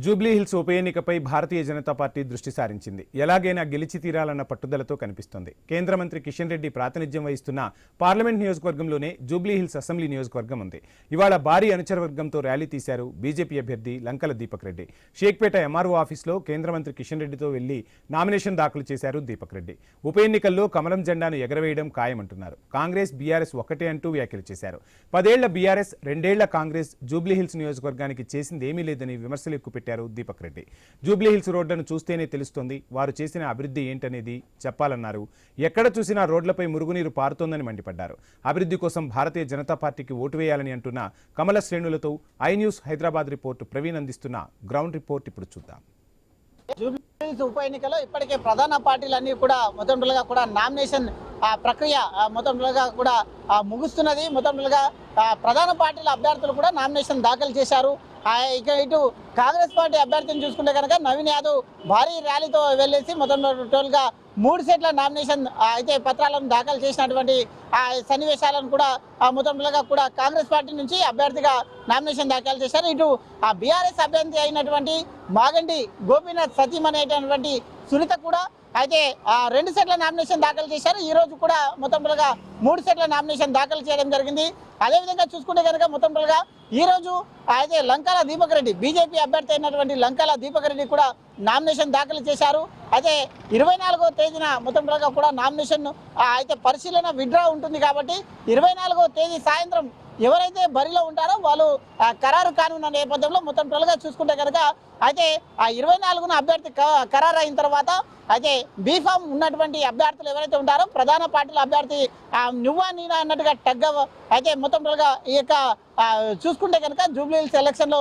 జూబ్లీహిల్స్ ఉప ఎన్నికపై భారతీయ జనతా పార్టీ దృష్టి సారించింది. ఎలాగైనా గెలిచి తీరాలన్న పట్టుదలతో కనిపిస్తోంది. కేంద్ర మంత్రి కిషన్ రెడ్డి ప్రాతినిధ్యం వహిస్తున్న పార్లమెంట్ నియోజకవర్గంలోనే జూబ్లీహిల్స్ అసెంబ్లీ నియోజకవర్గం ఉంది. ఇవాళ భారీ అనుచరవర్గంతో ర్యాలీ తీశారు బీజేపీ అభ్యర్థి లంకల దీపక్ రెడ్డి. షేక్పేట ఎంఆర్ఓ ఆఫీసులో కేంద్ర మంత్రి కిషన్ రెడ్డితో వెళ్లి నామినేషన్ దాఖలు చేశారు దీపక్ రెడ్డి. ఉప ఎన్నికల్లో కమలం జెండాను ఎగరవేయడం ఖాయమంటున్నారు. కాంగ్రెస్ బీఆర్ఎస్ ఒక్కటే అంటూ వ్యాఖ్యలు చేశారు. 10 ఏళ్ల బీఆర్ఎస్ 2 ఏళ్ల కాంగ్రెస్ జూబ్లీహిల్స్ నియోజకవర్గానికి చేసిందేమీ లేదని విమర్శలు ఎక్కుపెట్టారు దీపక్ రెడ్డి. జూబ్లీహిల్స్ రోడ్లను చూస్తేనే తెలుస్తోంది వారు చేసిన అభివృద్ధి ఏంటనేది చెప్పాలన్నారు. ఎక్కడ చూసినా రోడ్లపై మురుగునీరు పారుతోందని మండిపడ్డారు. అభివృద్ధి కోసం భారతీయ జనతా పార్టీకి ఓటు వేయాలని అంటున్న కమల శ్రేణులతో iNews Hyderabad report Praveen అందిస్తున్న గ్రౌండ్ రిపోర్ట్ ఇప్పుడు చూద్దాం. జూబ్లీహిల్స్ ఉప ఎన్నికలో ఇప్పటికే ప్రధాన పార్టీలన్నీ కూడా మొత్తంగా కూడా నామినేషన్ ప్రక్రియ మొత్తంగా కూడా ముగుస్తున్నది. మొత్తంగా ప్రధాన పార్టీల అభ్యర్థులు కూడా నామినేషన్ దాఖలు చేశారు. ఇక ఇటు కాంగ్రెస్ పార్టీ అభ్యర్థిని చూసుకుంటే కనుక నవీన్ యాదవ్ భారీ ర్యాలీతో వెళ్ళేసి మొత్తం టోటల్గా 3 సెట్ల నామినేషన్ అయితే పత్రాలను దాఖలు చేసినటువంటి సన్నివేశాలను కూడా మొత్తంగా కూడా కాంగ్రెస్ పార్టీ నుంచి అభ్యర్థిగా నామినేషన్ దాఖలు చేశారు. ఇటు బీఆర్ఎస్ అభ్యర్థి అయినటువంటి మాగంటి గోపీనాథ్ సతీం అనేటటువంటి సునీత కూడా అయితే 2 సెట్ల నామినేషన్ దాఖలు చేశారు. ఈ రోజు కూడా మొత్తంగా 3 సెట్ల నామినేషన్ దాఖలు చేయడం జరిగింది. అదేవిధంగా చూసుకుంటే కనుక మొత్తంగా ఈ రోజు అయితే లంకాల దీపక్ రెడ్డి బీజేపీ అభ్యర్థి అయినటువంటి లంకాల దీపక్ రెడ్డి కూడా నామినేషన్ దాఖలు చేశారు. అయితే 24వ తేదీన మొత్తంగా కూడా నామినేషన్ అయితే పరిశీలన విత్డ్రా ఉంటుంది కాబట్టి 24వ తేదీ సాయంత్రం ఎవరైతే బరిలో ఉంటారో వాళ్ళు ఖరారు కానున్న నేపథ్యంలో మొత్తం టోల్గా చూసుకుంటే కనుక అయితే 24న అభ్యర్థి ఖరారు అయిన తర్వాత అయితే బీఫామ్ ఉన్నటువంటి అభ్యర్థులు ఎవరైతే ఉంటారో ప్రధాన పార్టీల అభ్యర్థి నువ్వా నీనా అన్నట్టుగా టగ్గ అయితే మొత్తం టోల్గా ఈ యొక్క చూసుకుంటే కనుక జూబ్లీహిల్స్ ఎలక్షన్లో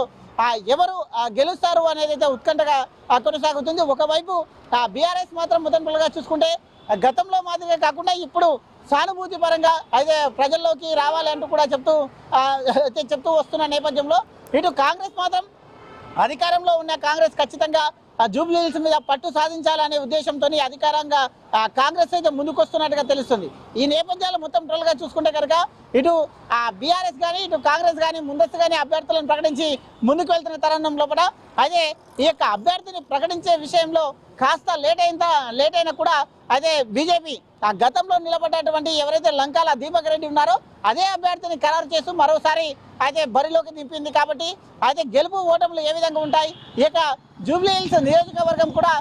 ఎవరు గెలుస్తారు అనేది అయితే ఉత్కంఠగా కొనసాగుతుంది. ఒకవైపు బీఆర్ఎస్ మాత్రం మొత్తం టోల్గా చూసుకుంటే గతంలో మాదిరిగా కాకుండా ఇప్పుడు సానుభూతి పరంగా అయితే ప్రజల్లోకి రావాలంటూ కూడా చెప్తూ వస్తున్న నేపథ్యంలో ఇటు కాంగ్రెస్ మాత్రం అధికారంలో ఉన్న కాంగ్రెస్ ఖచ్చితంగా జూబ్లీహిల్స్ మీద పట్టు సాధించాలనే ఉద్దేశంతో అధికారంగా కాంగ్రెస్ అయితే ముందుకొస్తున్నట్టుగా తెలుస్తుంది. ఈ నేపథ్యాలు మొత్తం టోల్గా చూసుకుంటే కనుక ఇటు బీఆర్ఎస్ కానీ ఇటు కాంగ్రెస్ కానీ ముందస్తుగానే అభ్యర్థులను ప్రకటించి ముందుకు వెళ్తున్న తరుణం లోపల అదే ఈ యొక్క అభ్యర్థిని ప్రకటించే విషయంలో కాస్త లేట్ అయినా కూడా అదే బీజేపీ గతంలో నిలబడ్డటువంటి ఎవరైతే లంకాల దీపక్ రెడ్డి ఉన్నారో అదే అభ్యర్థిని ఖరారు చేస్తూ మరోసారి అయితే బరిలోకి దింపింది. కాబట్టి అయితే గెలుపు ఓటములు ఏ విధంగా ఉంటాయి, ఈ యొక్క జూబ్లీహిల్స్ నియోజకవర్గం కూడా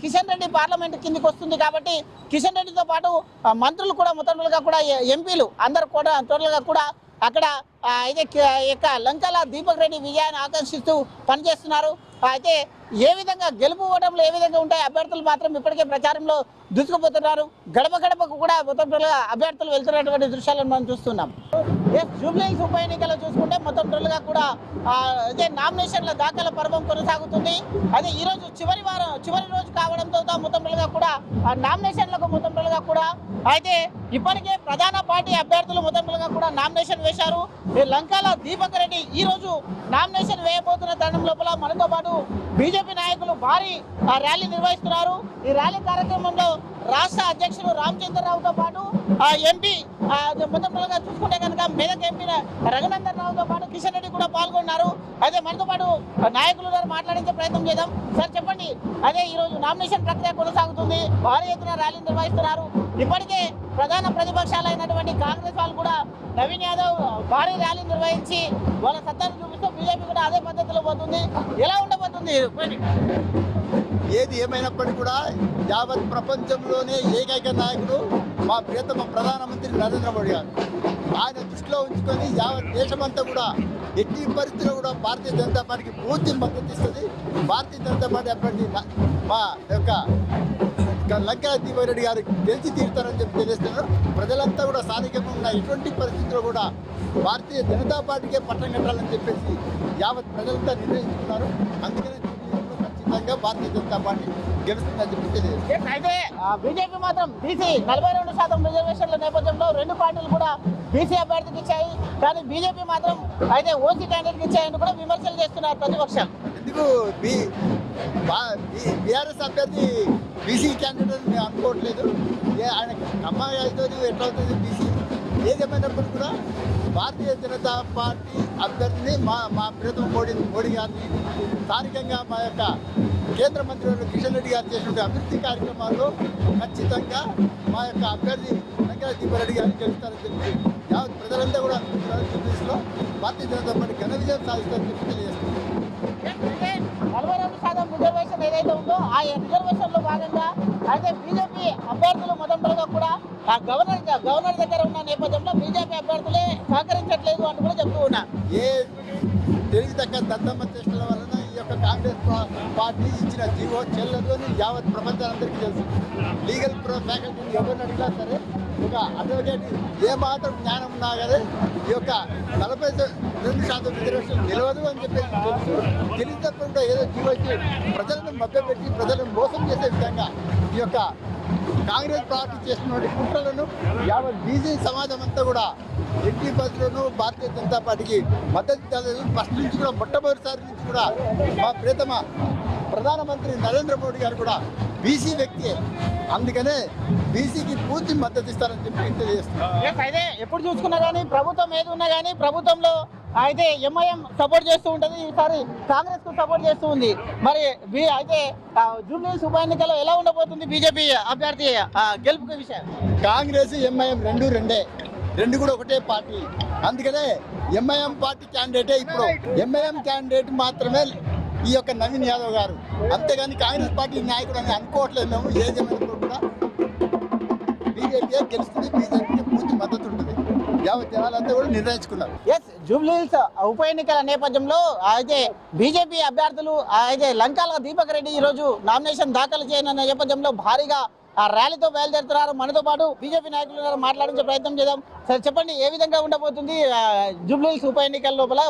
కిషన్ రెడ్డి పార్లమెంట్ కిందికి వస్తుంది కాబట్టి కిషన్ రెడ్డితో పాటు మంత్రులు కూడా మొత్తంగా కూడా ఎంపీలు అందరూ కూడా టోటల్గా కూడా అక్కడ అయితే యొక్క లంకాల దీపక్ రెడ్డి విజయాన్ని ఆకర్షిస్తూ పనిచేస్తున్నారు. అయితే ఏ విధంగా గెలుపు ఓటములు ఏ విధంగా ఉంటాయి, అభ్యర్థులు మాత్రం ఇప్పటికే ప్రచారంలో దూసుకుపోతున్నారు. గడప గడపకు కూడా మొత్తం అభ్యర్థులు వెళ్తున్నటువంటి దృశ్యాలను మనం చూస్తున్నాం. జూబ్లీహిల్స్ ఉప ఎన్నికలు చూసుకుంటే మొత్తం టోల్గా కూడా అదే నామినేషన్ల దాఖల పర్వం కొనసాగుతుంది. అదే ఈ రోజు చివరి రోజు కావడంతో మొత్తం టోల్గా కూడా నామినేషన్లకు మొత్తం టోల్గా కూడా అయితే ఇప్పటికే ప్రధాన పార్టీ అభ్యర్థులు మొత్తం టోల్గా కూడా నామినేషన్ వేశారు. లంకాల దీపక్ రెడ్డి ఈ రోజు నామినేషన్ వేయబోతున్న తరుణం లోపల మనతో పాటు బీజేపీ నాయకులు భారీ ర్యాలీ నిర్వహిస్తున్నారు. ఈ ర్యాలీ కార్యక్రమంలో రాష్ట్ర అధ్యక్షులు రామచంద్రరావుతో పాటు ఎంపీ మొత్తం చూసుకుంటే కనుక మెదక్ ఎంపీ రఘునందన్ రావుతో పాటు కిషన్ రెడ్డి కూడా పాల్గొన్నారు. అదే మనతో పాటు నాయకులు గారు మాట్లాడించే ప్రయత్నం చేద్దాం. సార్ చెప్పండి, అదే ఈరోజు నామినేషన్ ప్రక్రియ కొనసాగుతుంది, భారీ ఎత్తున ర్యాలీ నిర్వహిస్తున్నారు. ఇప్పటికే ప్రధాన ప్రతిపక్షాలైనటువంటి కాంగ్రెస్ వాళ్ళు కూడా నవీన్ యాదవ్ భారీ ర్యాలీ నిర్వహించి వాళ్ళ సత్తాను చూపిస్తూ బీజేపీ కూడా అదే పద్ధతిలో పోతుంది. ఎలా ఉండబోతుంది? ఏది ఏమైనప్పటికీ కూడా యావత్ ప్రపంచంలోనే ఏకైక నాయకుడు మా ప్రియతమ ప్రధానమంత్రి నరేంద్ర మోడీ గారు. ఆయన దృష్టిలో ఉంచుకొని యావత్ దేశమంతా కూడా ఎట్టి పరిస్థితుల్లో కూడా భారతీయ జనతా పార్టీకి పూర్తి మద్దతు ఇస్తుంది. భారతీయ జనతా పార్టీ అభ్యర్థి మా యొక్క లంకా దీపక్ రెడ్డి గారు గెలిచి తీరుతారని చెప్పి తెలియస్తున్నారు. ప్రజలంతా కూడా స్థానికంగా ఉన్న ఎటువంటి పరిస్థితుల్లో కూడా భారతీయ జనతా పార్టీకే పట్టం కట్టాలని చెప్పేసి యావత్ ప్రజలంతా నిర్ణయించుకున్నారు. అందుకనే ఖచ్చితంగా భారతీయ జనతా పార్టీ గెలుస్తుందని చెప్పి తెలియదు. అయితే బీజేపీ మాత్రం బీసీ 42% రిజర్వేషన్ల నేపథ్యంలో 2 పార్టీలు కూడా బీసీ అభ్యర్థికి ఇచ్చాయి. కానీ బీజేపీ మాత్రం అయితే ఓసీ క్యాండిడేట్కి ఇచ్చాయని కూడా విమర్శలు చేస్తున్నారు ప్రతిపక్షం. ఎందుకు బీఆర్ఎస్ అభ్యర్థి బీసీ క్యాండిడేట్ మేము అనుకోవట్లేదు. ఆయన అమ్మాయి అయితే ఎట్లా అవుతుంది బీసీ ఏదేమైనప్పుడు కూడా భారతీయ జనతా పార్టీ అభ్యర్థిని మా ప్రియతమ మోడీ గారిని స్థానికంగా మా యొక్క కేంద్ర మంత్రి కిషన్ రెడ్డి గారు చేసిన అభివృద్ధి కార్యక్రమాల్లో ఖచ్చితంగా మా యొక్క అభ్యర్థి వెంకయ్య దీపారెడ్డి గారిని గెలుస్తారని చెప్పి యావత్ ప్రజలంతా కూడా లో భారతీయ జనతా పార్టీ ఘన విజయం సాధిస్తారని చెప్పి తెలియజేస్తున్నారు. 42% రిజర్వేషన్ ఏదైతే ఉందో ఆ రిజర్వేషన్ లో భాగంగా అయితే బీజేపీ అభ్యర్థులు మొదటగా కూడా ఆ గవర్నర్ దగ్గర ఉన్న నేపథ్యంలో బీజేపీ అభ్యర్థులే సహకరించట్లేదు అని కూడా చెప్తూ ఉన్నారు. ఏ తెలివి తగ్గ దద్దమ్మ చేష్టల వలన ఈ యొక్క కాంగ్రెస్ పార్టీ ఇచ్చిన జీవో చెల్లదు అని యావత్ ప్రపంచాలందరికీ తెలుసు. లీగల్ ఫ్యాకల్టీని ఎవరిని అడిగినా సరే ఒక అడ్వకేట్ ఏమాత్రం జ్ఞానం ఉన్నా కానీ ఈ యొక్క 42% రిజర్వేషన్ నిలవదు అని చెప్పేసి తెలుసు. తెలిసినప్పుడు ఏదో జీవో ఇచ్చి ప్రజలను మభ్యపెట్టి ప్రజలను మోసం చేసే విధంగా ఈ యొక్క కాంగ్రెస్ పార్టీ చేస్తున్నటువంటి కుట్రలను యావత్ బీజీ సమాజం అంతా కూడా ఎట్టి బస్సులను భారతీయ జనతా పార్టీకి మద్దతు ఇవ్వలేదు. ఫస్ట్ నుంచి కూడా మొట్టమొదటిసారి నుంచి కూడా మా ప్రియతమ ప్రధానమంత్రి నరేంద్ర మోడీ గారు కూడా బీసీ వ్యక్తి, అందుకనే బీసీకి పూర్తి మద్దతు ఇస్తారని చెప్పి తెలియజేస్తున్నారు. అయితే ఎప్పుడు చూసుకున్నా కానీ ప్రభుత్వం ఏది ఉన్నా కానీ ప్రభుత్వంలో అయితే ఎంఐఎం సపోర్ట్ చేస్తూ ఉంటుంది, ఈసారి కాంగ్రెస్ కు సపోర్ట్ చేస్తూ ఉంది. మరి అయితే జూబ్లీహిల్స్ ఉప ఎన్నికల్లో ఎలా ఉండబోతుంది బీజేపీ అభ్యర్థి గెలుపు విషయం? కాంగ్రెస్ ఎంఐఎం రెండు కూడా ఒకటే పార్టీ, అందుకనే ఎంఐఎం పార్టీ క్యాండిడేటే ఇప్పుడు ఎంఐఎం క్యాండిడేట్ మాత్రమే ఈ యొక్క నవీన్ యాదవ్ గారు, అంతేగాని కాంగ్రెస్ పార్టీ నాయకుడు అని అనుకోవట్లేదు. మేము ఏదేమైనప్పుడు కూడా బీజేపీ గెలుస్తుంది, బీజేపీకి పూర్తి మద్దతు ఉంటుంది. యావత్ జనాలంతా కూడా నిర్ణయించుకున్నారు. ఎస్, జూబ్లీహిల్స్ ఉప ఎన్నికల నేపథ్యంలో అయితే బీజేపీ అభ్యర్థులు అయితే లంకాల దీపక్ రెడ్డి ఈ రోజు నామినేషన్ దాఖలు చేయనున్న నేపథ్యంలో భారీగా ఆ ర్యాలీతో బయలుదేరుతున్నారు. మనతో పాటు బీజేపీ నాయకులు మాట్లాడించే ప్రయత్నం చేద్దాం. సరే చెప్పండి, ఏ విధంగా ఉండబోతుంది జూబ్లీహిల్స్ ఉప ఎన్నికల లోపల?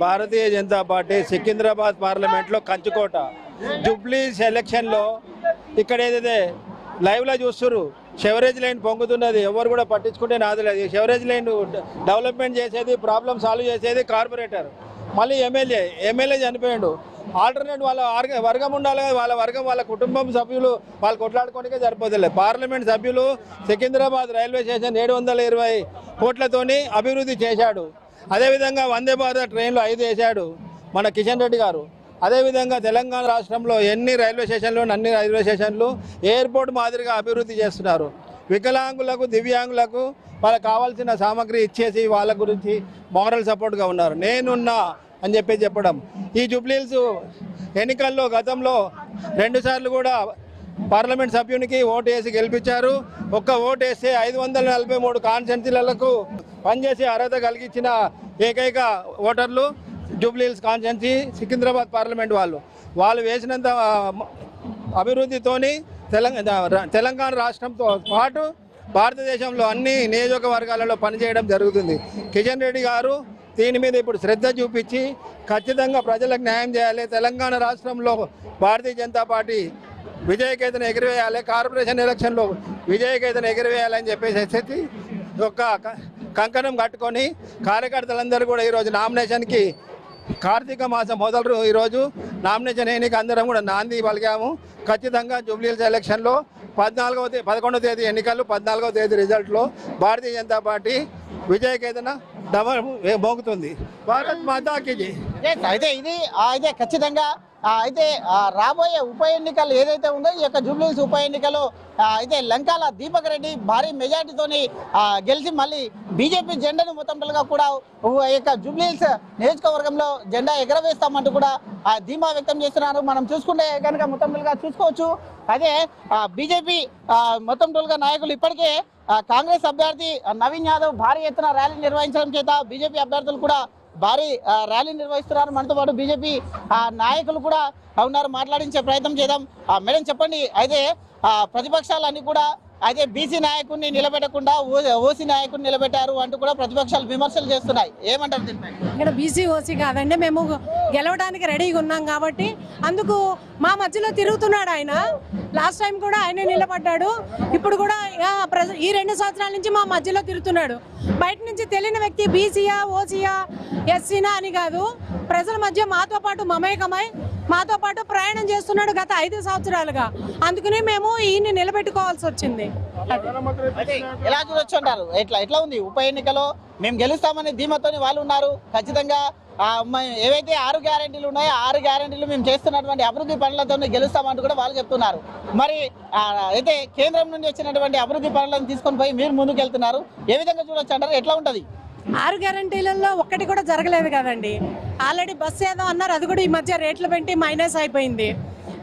భారతీయ జనతా పార్టీ సికింద్రాబాద్ పార్లమెంట్లో కంచుకోట జూబ్లీహిల్స్ ఎలక్షన్లో ఇక్కడ ఏదైతే లైవ్లో చూస్తున్నారు, షెవరేజ్ లైన్ పొంగుతున్నది, ఎవరు కూడా పట్టించుకుంటే నాది లేదు. షెవరేజ్ లైన్ డెవలప్మెంట్ చేసేది, ప్రాబ్లం సాల్వ్ చేసేది కార్పొరేటర్, మళ్ళీ ఎమ్మెల్యే చనిపోయాడు. ఆల్టర్నేట్ వాళ్ళ వర్గం ఉండాలి కదా, వాళ్ళ వర్గం వాళ్ళ కుటుంబం సభ్యులు వాళ్ళు కొట్లాడుకోనికే సరిపోతలేదు. పార్లమెంట్ సభ్యులు సికింద్రాబాద్ రైల్వే స్టేషన్ 720 కోట్లతోని అభివృద్ధి చేశాడు. అదేవిధంగా వందే భారత్ ట్రైన్లు 5 వేశాడు మన కిషన్ రెడ్డి గారు. అదేవిధంగా తెలంగాణ రాష్ట్రంలో ఎన్ని రైల్వే స్టేషన్లు అన్ని రైల్వే స్టేషన్లు ఎయిర్పోర్ట్ మాదిరిగా అభివృద్ధి చేస్తున్నారు. వికలాంగులకు దివ్యాంగులకు వాళ్ళకి కావాల్సిన సామాగ్రి ఇచ్చేసి వాళ్ళ గురించి మోరల్ సపోర్ట్గా ఉన్నారు. నేనున్నా అని చెప్పడం. ఈ జూబ్లీహిల్స్ ఎన్నికల్లో గతంలో 2 సార్లు కూడా పార్లమెంట్ సభ్యునికి ఓటు వేసి గెలిపించారు. ఒక్క ఓటు వేస్తే 543 కాన్స్టిట్యున్సీలకు పనిచేసి అర్హత కలిగించిన ఏకైక ఓటర్లు జూబ్లీహిల్స్ కాన్స్టిట్యున్సీ సికింద్రాబాద్ పార్లమెంట్ వాళ్ళు వేసినంత అభివృద్ధితోని తెలంగాణ రాష్ట్రంతో పాటు భారతదేశంలో అన్ని నియోజకవర్గాలలో పనిచేయడం జరుగుతుంది. కిషన్ రెడ్డి గారు దీని మీద ఇప్పుడు శ్రద్ధ చూపించి ఖచ్చితంగా ప్రజలకు న్యాయం చేయాలి. తెలంగాణ రాష్ట్రంలో భారతీయ జనతా పార్టీ విజయకేతను ఎగిరివేయాలి, కార్పొరేషన్ ఎలక్షన్లో విజయకేతను ఎగిరివేయాలని చెప్పేసి ఒక కంకణం కట్టుకొని కార్యకర్తలందరూ కూడా ఈరోజు నామినేషన్కి కార్తీక మాసం మొదలు ఈరోజు నామినేషన్ ఎన్నిక అందరం కూడా నాంది పలికాము. ఖచ్చితంగా జూబ్లీహిల్స్ ఎలక్షన్లో 11వ తేదీ ఎన్నికలు, 14వ తేదీ రిజల్ట్లో భారతీయ జనతా పార్టీ విజయకేతన మోగుతుంది. భారత్ మాతాకి జై. అయితే ఇది అయితే ఖచ్చితంగా అయితే రాబోయే ఉప ఎన్నికలు ఏదైతే ఉందో ఈ యొక్క జూబ్లీహిల్స్ ఉప ఎన్నికలో అయితే లంకాల దీపక్ రెడ్డి భారీ మెజార్టీతోని గెలిచి మళ్ళీ బీజేపీ జెండాను మొత్తంగా కూడా ఈ యొక్క జూబ్లీహిల్స్ నియోజకవర్గంలో జెండా ఎగరవేస్తామంటూ కూడా ధీమా వ్యక్తం చేస్తున్నారు. మనం చూసుకుంటే కనుక మొత్తంగా చూసుకోవచ్చు. అదే బీజేపీ మొత్తంగా నాయకులు ఇప్పటికే కాంగ్రెస్ అభ్యర్థి నవీన్ యాదవ్ భారీ ఎత్తున ర్యాలీ నిర్వహించడం చేత బీజేపీ అభ్యర్థులు కూడా భారీ ర్యాలీ నిర్వహిస్తున్నారు. మనతో పాటు బీజేపీ నాయకులు కూడా ఉన్నారు, మాట్లాడించే ప్రయత్నం చేద్దాం. మేడం చెప్పండి, అయితే ప్రతిపక్షాలన్నీ కూడా అయితే బీసీ నాయకుడిని నిలబెట్టకుండా ఓసీ నాయకుడిని నిలబెట్టారు అంటూ కూడా ప్రతిపక్షాలు విమర్శలు చేస్తున్నాయి, ఏమంటారు దీనిపై? ఇక్కడ బీసీ ఓసీ కాదండి, మేము గెలవడానికి రెడీగా ఉన్నాం కాబట్టి అందుకు మా మధ్యలో తిరుగుతున్నాడు ఆయన. లాస్ట్ టైం కూడా ఆయన నిలబడ్డాడు, ఇప్పుడు కూడా ఈ 2 సంవత్సరాల నుంచి మా మధ్యలో తిరుగుతున్నాడు. బయట నుంచి తెలియని వ్యక్తి బీసీయా ఓసీయా ఎస్సీనా అని కాదు, ప్రజల మధ్య మాతో పాటు మమేకమై మాతో పాటు ప్రయాణం చేస్తున్నాడు గత 5 సంవత్సరాలుగా. అందుకని మేము ఈయన్ని నిలబెట్టుకోవాల్సి వచ్చింది. అయితే ఎలా చూడొచ్చు అంటారు? ఎట్లా ఉంది ఉప ఎన్నికలో? మేము గెలుస్తామని ధీమాతోని వాళ్ళు ఉన్నారు. ఖచ్చితంగా ఏవైతే 6 గ్యారెంటీలు ఉన్నాయో 6 గ్యారెంటీలు మేము చేస్తున్నటువంటి అభివృద్ధి పనులతో గెలుస్తామంటూ కూడా వాళ్ళు చెప్తున్నారు. మరి అయితే కేంద్రం నుండి వచ్చినటువంటి అభివృద్ధి పనులను తీసుకొని పోయి మీరు ముందుకు వెళ్తున్నారు. ఏ విధంగా చూడొచ్చు అంటారు? ఎట్లా ఉంటుంది? 6 గ్యారెంటీలలో ఒక్కటి కూడా జరగలేదు కదండి. ఆల్రెడీ బస్సు ఏదో అన్నారు, అది కూడా ఈ మధ్య రేట్లు పెట్టి మైనస్ అయిపోయింది.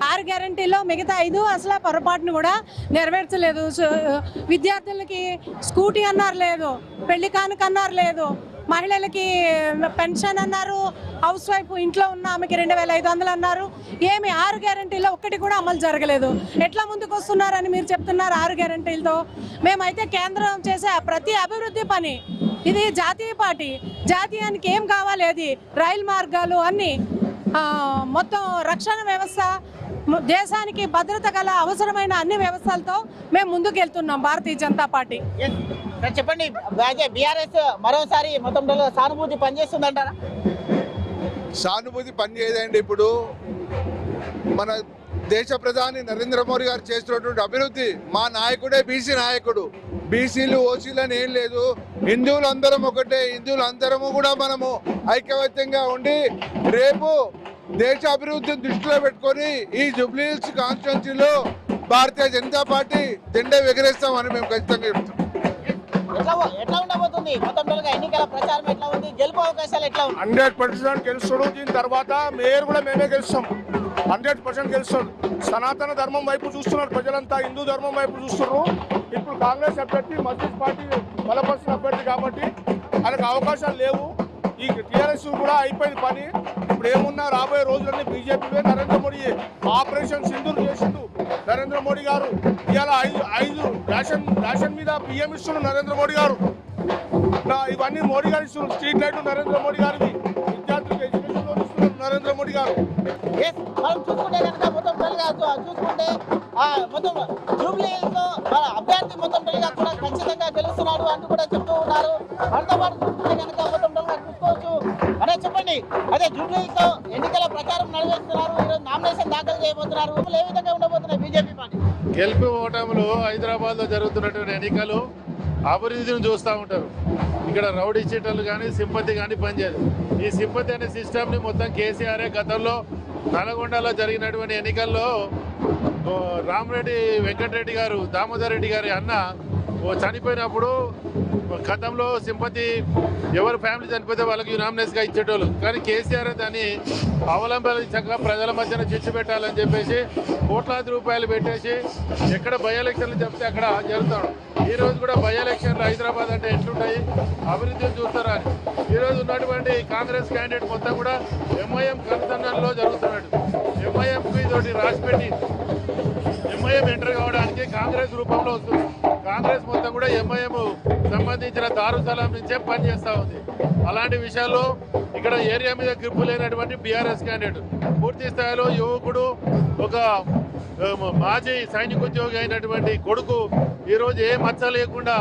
6 గ్యారెంటీలో మిగతా 5 అసలు పొరపాటును కూడా నెరవేర్చలేదు. విద్యార్థులకి స్కూటీ అన్నారు లేదు, పెళ్లి కానుక అన్నారు లేదు, మహిళలకి పెన్షన్ అన్నారు, హౌస్ వైఫ్ ఇంట్లో ఉన్న ఆమెకి 2500 అన్నారు. ఏమి 6 గ్యారెంటీలో ఒక్కటి కూడా అమలు జరగలేదు. ఎట్లా ముందుకు వస్తున్నారని మీరు చెప్తున్నారు 6 గ్యారెంటీలతో? మేమైతే కేంద్రం చేసే ప్రతి అభివృద్ధి పని, ఇది జాతీయ పార్టీ, జాతీయానికి ఏం కావాలి అది రైలు మార్గాలు అన్నీ, మొత్తం రక్షణ వ్యవస్థ, దేశానికి భద్రత గల అవసరమైన అన్ని వ్యవస్థలతో మేము ముందుకు వెళ్తున్నాం భారతీయ జనతా పార్టీ. చెప్పండి, బీఆర్ఎస్ మరోసారి మొత్తం సానుభూతి పనిచేస్తుందంటారా? సానుభూతి పనిచేయదండి. ఇప్పుడు మన దేశ ప్రధాని నరేంద్ర మోడీ గారు చేస్తున్నటువంటి అభివృద్ధి, మా నాయకుడే బీసీ నాయకుడు. బీసీలు ఓసీలు అని ఏం లేదు, హిందువులు అందరం ఒకటే. హిందువులు అందరము కూడా మనము ఐకమత్యంగా ఉండి రేపు దేశ అభివృద్ధిని దృష్టిలో పెట్టుకొని ఈ జూబ్లీ హిల్స్ కాన్స్టిట్యున్సీలో భారతీయ జనతా పార్టీ జెండా ఎగరేస్తామని మేము ఖచ్చితంగా చెప్తున్నాం. ఎట్లా ఉండబోతుంది మొత్తం ఎన్నికల ప్రచారం? ఎట్లా ఉంది? గెలుపు అవకాశాలు ఎట్లా ఉంది? 100% గెలుస్తాడు. దీని తర్వాత మేయర్ కూడా మేమే గెలుస్తాం. 100% గెలుస్తాడు. సనాతన ధర్మం వైపు చూస్తున్నారు ప్రజలంతా, హిందూ ధర్మం వైపు చూస్తున్నారు. ఇప్పుడు కాంగ్రెస్ అభ్యర్థి మస్జిద్ పార్టీ బలపరిచిన అభ్యర్థి కాబట్టి ఆయనకు అవకాశాలు లేవు. ఈ టీఆర్ఎస్ కూడా అయిపోయింది పని. ఇప్పుడు ఏమున్నా రాబోయే రోజులన్నీ బీజేపీవే. నరేంద్ర మోడీ ఆపరేషన్ సింధూర్ చేసిండు నరేంద్ర మోడీ గారు. ఇవాళ ఐదు రేషన్ మీద బియ్యం ఇస్తున్నారు నరేంద్ర మోడీ గారు. ఇవన్నీ మోడీ గారు ఇస్తున్నారు. స్ట్రీట్ లైట్ నరేంద్ర మోడీ గారికి, విద్యార్థులకు ఎడ్యుకేషన్ లోన్ ఇస్తున్నారు నరేంద్ర మోడీ గారు. మనం చూసుకుంటే కనుక మొత్తం చూసుకుంటే మొత్తం జూబ్లీ హిల్స్ అభ్యర్థి మొత్తం కూడా ఖచ్చితంగా గెలుస్తున్నాడు అంటూ కూడా చెప్తూ ఉన్నారు. మనతో పాటు చూసుకుంటే కనుక మొత్తం చూసుకోవచ్చు. అదే చెప్పండి, అదే జూబ్లీ హిల్స్ లో ఎన్నికల ప్రచారం నడివేస్తున్నారు. ఈరోజు నామినేషన్ దాఖలు చేయబోతున్నారు. ఏ విధంగా ఉండబోతున్నాయి బీజేపీ పార్టీ? గెలుపు ఓటములు హైదరాబాద్ లో జరుగుతున్నటువంటి ఎన్నికలు అభివృద్ధిని చూస్తూ ఉంటారు. ఇక్కడ రౌడీ చీటలు కానీ సింపతి కానీ పనిచేయదు. ఈ సింపతి అనే సిస్టమ్ని మొత్తం కేసీఆర్ గతంలో నల్గొండలో జరిగినటువంటి ఎన్నికల్లో రామరెడ్డి వెంకటరెడ్డి గారు, దామోదర్ రెడ్డి గారి అన్న చనిపోయినప్పుడు గతంలో సింపతి ఎవరు ఫ్యామిలీ చనిపోతే వాళ్ళకి యునామినస్గా ఇచ్చేటోళ్ళు. కానీ కేసీఆర్ దాన్ని అవలంబించక ప్రజల మధ్యన చిచ్చు పెట్టాలని చెప్పేసి కోట్లాది రూపాయలు పెట్టేసి ఎక్కడ బై ఎలక్షన్లు చెప్తే అక్కడ జరుగుతాడు. ఈరోజు కూడా బై ఎలక్షన్లు హైదరాబాద్ అంటే ఎట్లుంటాయి, అభివృద్ధిని చూస్తారా అని. ఈరోజు ఉన్నటువంటి కాంగ్రెస్ క్యాండిడేట్ మొత్తం కూడా ఎంఐఎం కన్సర్న్లో జరుగుతున్నాడు. ఎంఐఎంకి ఇదొకటి రాసిపెట్టి ఎంఐఎం ఎంటర్ కావడానికి కాంగ్రెస్ రూపంలో వస్తుంది. కాంగ్రెస్ మొత్తం కూడా ఎంఐఎం సంబంధించిన దారుసలాం నుంచే పనిచేస్తూ ఉంది. అలాంటి విషయాల్లో ఇక్కడ ఏరియా మీద గ్రిప్పు లేనటువంటి బీఆర్ఎస్ క్యాండిడేట్ పూర్తి స్థాయిలో యువకుడు, ఒక మాజీ సైనికోద్యోగి అయినటువంటి కొడుకు ఈరోజు ఏ మచ్చ లేకుండా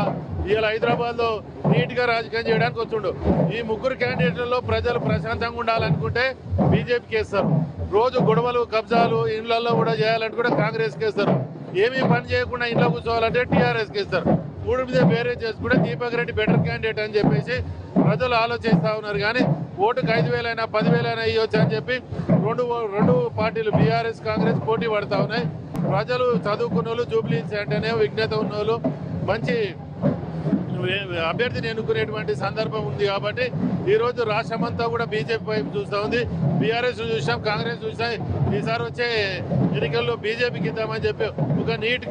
ఇవాళ హైదరాబాద్లో నీట్గా రాజకీయం చేయడానికి వస్తుండు. ఈ ముగ్గురు క్యాండిడేట్లలో ప్రజలు ప్రశాంతంగా ఉండాలనుకుంటే బీజేపీకి వేస్తారు. రోజు గొడవలు, కబ్జాలు ఇళ్లలో కూడా చేయాలంటే కూడా కాంగ్రెస్కి వేస్తారు. ఏమీ పని చేయకుండా ఇంట్లో కూర్చోవాలంటే టీఆర్ఎస్కి వేస్తారు. మూడు మీద వేరే చేసుకుంటే దీపక్ రెడ్డి బెటర్ క్యాండిడేట్ అని చెప్పేసి ప్రజలు ఆలోచిస్తూ ఉన్నారు. కానీ ఓటుకు 5,000 అయినా 10,000 అయినా ఇవ్వచ్చు అని చెప్పి రెండు పార్టీలు బీఆర్ఎస్ కాంగ్రెస్ పోటీ పడతా ఉన్నాయి. ప్రజలు చదువుకున్న వాళ్ళు, జూబ్లీ హిల్స్ అంటేనే విజ్ఞత ఉన్న వాళ్ళు, మంచి అభ్యర్థిని ఎన్నుకునేటువంటి సందర్భం ఉంది. కాబట్టి ఈరోజు రాష్ట్రమంతా కూడా బీజేపీ వైపు చూస్తూ ఉంది. బీఆర్ఎస్ చూసాం, కాంగ్రెస్ చూసాం. ఈసారి వచ్చే ఎన్నికల్లో బీజేపీకి ఇద్దామని చెప్పి ఒక నీట్